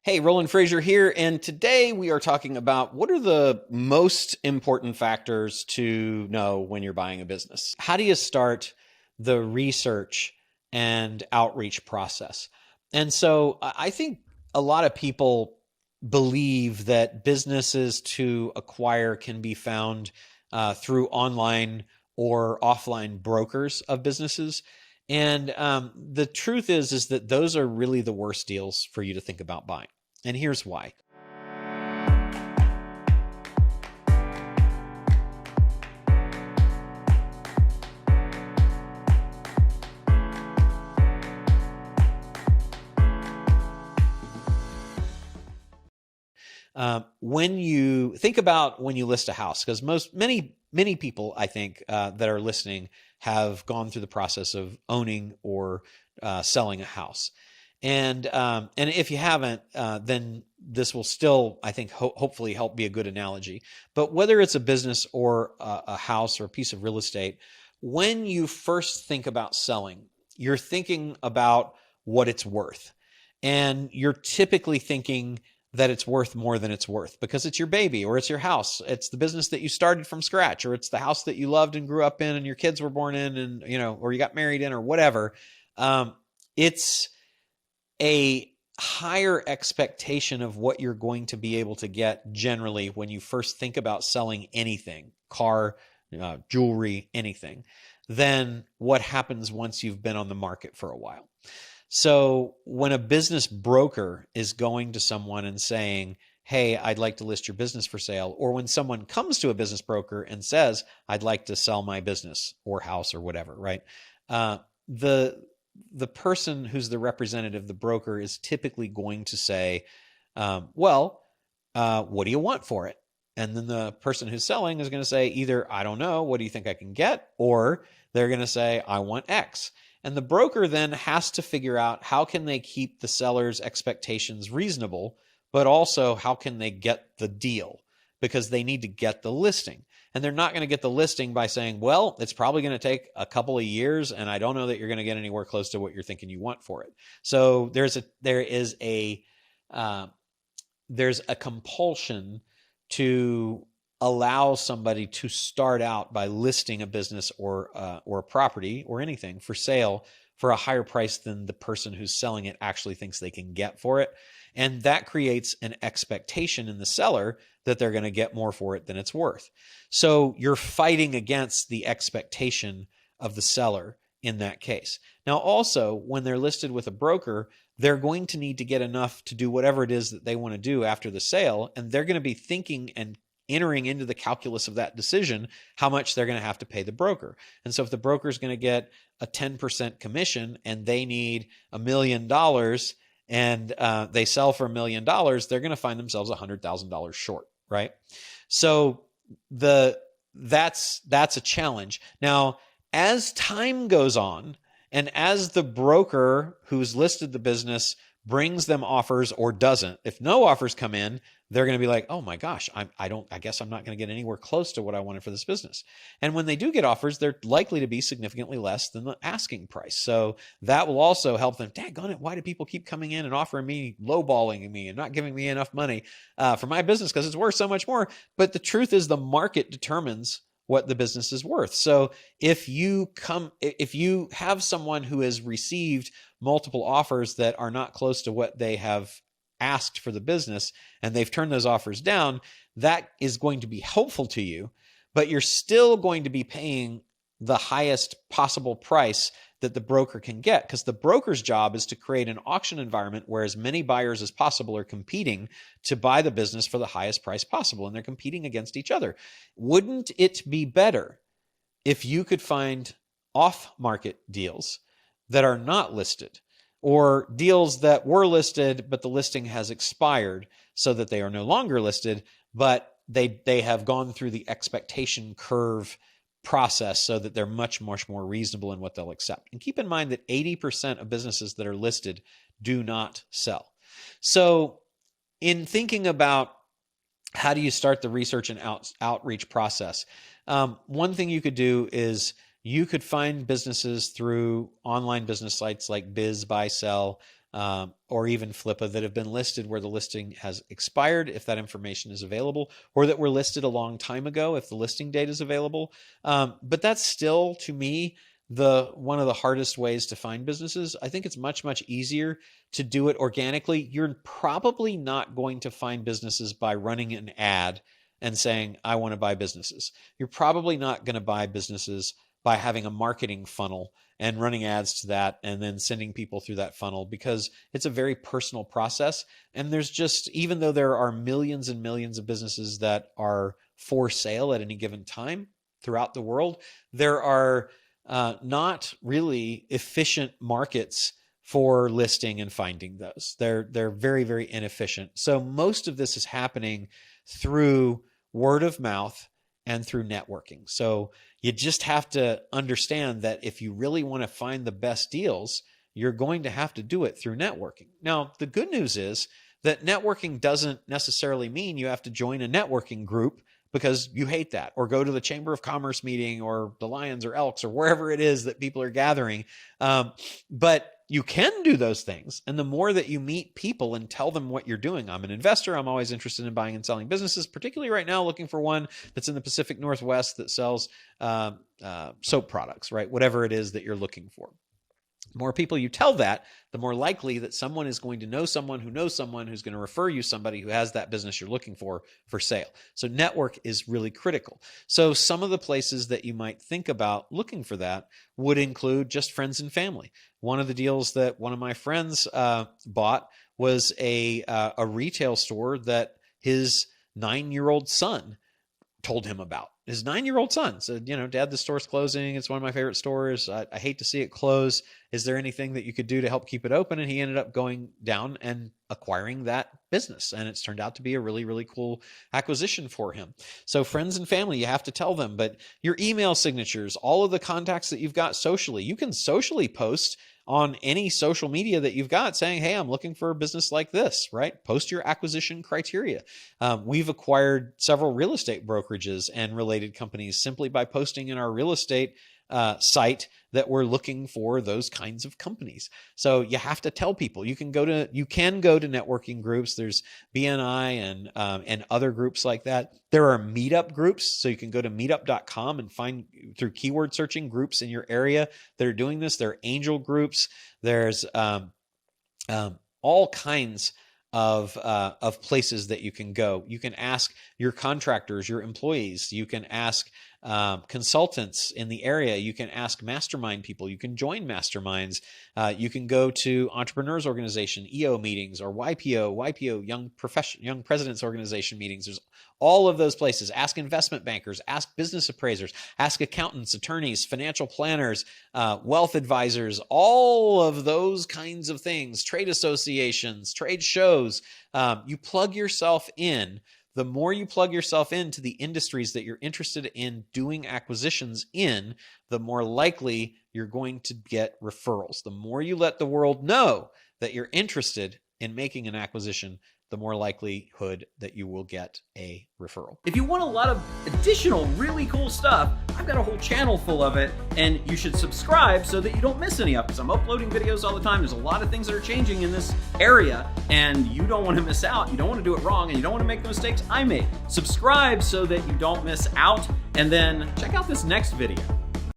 Hey, Roland Frasier here, and today we are talking about what are the most important factors to know when you're buying a business. How do you start the research and outreach process? And so I think a lot of people believe that businesses to acquire can be found through online or offline brokers of businesses. And the truth is that those are really the worst deals for you to think about buying. And here's why. When you think about when you list a house, because many people, I think, that are listening have gone through the process of owning or selling a house. And if you haven't, then this will still, I think, hopefully help be a good analogy. But whether it's a business or a house or a piece of real estate, when you first think about selling, you're thinking about what it's worth. And you're typically thinking that it's worth more than it's worth because it's your baby or it's your house. It's the business that you started from scratch, or it's the house that you loved and grew up in and your kids were born in, and, or you got married in, or whatever. It's a higher expectation of what you're going to be able to get generally when you first think about selling anything, car, jewelry, anything, than what happens once you've been on the market for a while. So when a business broker is going to someone and saying, hey, I'd like to list your business for sale, or when someone comes to a business broker and says, I'd like to sell my business or house or whatever, right? The person who's the representative, the broker, is typically going to say, what do you want for it? And then the person who's selling is going to say either, I don't know, what do you think I can get? Or they're going to say, I want X. And the broker then has to figure out how can they keep the seller's expectations reasonable, but also how can they get the deal, because they need to get the listing. And they're not going to get the listing by saying, well, it's probably going to take a couple of years, and I don't know that you're going to get anywhere close to what you're thinking you want for it. So there's a compulsion to allow somebody to start out by listing a business or a property or anything for sale for a higher price than the person who's selling it actually thinks they can get for it. And that creates an expectation in the seller that they're going to get more for it than it's worth. So you're fighting against the expectation of the seller in that case. Now, also, when they're listed with a broker, they're going to need to get enough to do whatever it is that they want to do after the sale, and they're going to be thinking and entering into the calculus of that decision how much they're going to have to pay the broker. And so if the broker is going to get a 10% commission and they need $1 million and they sell for $1 million, they're going to find themselves $100,000 short, right? So that's a challenge. Now, as time goes on, and as the broker who's listed the business brings them offers or doesn't, if no offers come in, they're going to be like, oh my gosh, I guess I'm not going to get anywhere close to what I wanted for this business. And when they do get offers, they're likely to be significantly less than the asking price. So that will also help them. Daggone it, why do people keep coming in and offering me, lowballing me and not giving me enough money for my business because it's worth so much more? But the truth is the market determines what the business is worth. So if you have someone who has received multiple offers that are not close to what they have asked for the business, and they've turned those offers down, that is going to be helpful to you, but you're still going to be paying the highest possible price that the broker can get, because the broker's job is to create an auction environment where as many buyers as possible are competing to buy the business for the highest price possible, and they're competing against each other. Wouldn't it be better if you could find off-market deals that are not listed, or deals that were listed but the listing has expired so that they are no longer listed, but they have gone through the expectation curve process so that they're much more reasonable in what they'll accept? And keep in mind that 80% of businesses that are listed do not sell. So in thinking about how do you start the research and outreach process, one thing you could do is you could find businesses through online business sites like Biz, Buy, Sell, or even Flippa that have been listed where the listing has expired, if that information is available, or that were listed a long time ago, if the listing date is available. But that's still, to me, one of the hardest ways to find businesses. I think it's much, much easier to do it organically. You're probably not going to find businesses by running an ad and saying, I want to buy businesses. You're probably not going to buy businesses by having a marketing funnel and running ads to that and then sending people through that funnel, because it's a very personal process. And there's just, even though there are millions and millions of businesses that are for sale at any given time throughout the world, there are not really efficient markets for listing and finding those. They're very, very inefficient. So most of this is happening through word of mouth and through networking. So you just have to understand that if you really want to find the best deals, you're going to have to do it through networking. Now, the good news is that networking doesn't necessarily mean you have to join a networking group because you hate that, or go to the Chamber of Commerce meeting or the Lions or Elks or wherever it is that people are gathering. But you can do those things. And the more that you meet people and tell them what you're doing, I'm an investor, I'm always interested in buying and selling businesses, particularly right now looking for one that's in the Pacific Northwest that sells soap products, right? Whatever it is that you're looking for. The more people you tell that, the more likely that someone is going to know someone who knows someone who's going to refer you somebody who has that business you're looking for sale. So network is really critical. So some of the places that you might think about looking for that would include just friends and family. One of the deals that one of my friends bought was a retail store that his 9-year-old son told him about. His 9-year-old son said, Dad, the store's closing. It's one of my favorite stores. I hate to see it close. Is there anything that you could do to help keep it open? And he ended up going down and acquiring that business. And it's turned out to be a really, really cool acquisition for him. So friends and family, you have to tell them, but your email signatures, all of the contacts that you've got socially, you can socially post on any social media that you've got saying, hey, I'm looking for a business like this, right? Post your acquisition criteria. We've acquired several real estate brokerages and related companies simply by posting in our real estate site that we're looking for those kinds of companies. So you have to tell people. You can go to networking groups. There's BNI and other groups like that. There are meetup groups, so you can go to meetup.com and find through keyword searching groups in your area that are doing this. There are angel groups. There's all kinds of places that you can go. You can ask your contractors, your employees. You can ask consultants in the area. You can ask mastermind people. You can join masterminds. You can go to Entrepreneurs Organization, EO meetings, or YPO, Young Presidents Organization meetings. There's all of those places. Ask investment bankers, ask business appraisers, ask accountants, attorneys, financial planners, wealth advisors, all of those kinds of things, trade associations, trade shows. You plug yourself in. The more you plug yourself into the industries that you're interested in doing acquisitions in, the more likely you're going to get referrals. The more you let the world know that you're interested in making an acquisition, the more likelihood that you will get a referral. If you want a lot of additional really cool stuff, I've got a whole channel full of it, and you should subscribe so that you don't miss any of it, because I'm uploading videos all the time. There's a lot of things that are changing in this area, and you don't want to miss out. You don't want to do it wrong, and you don't want to make the mistakes I made. Subscribe so that you don't miss out, and then check out this next video.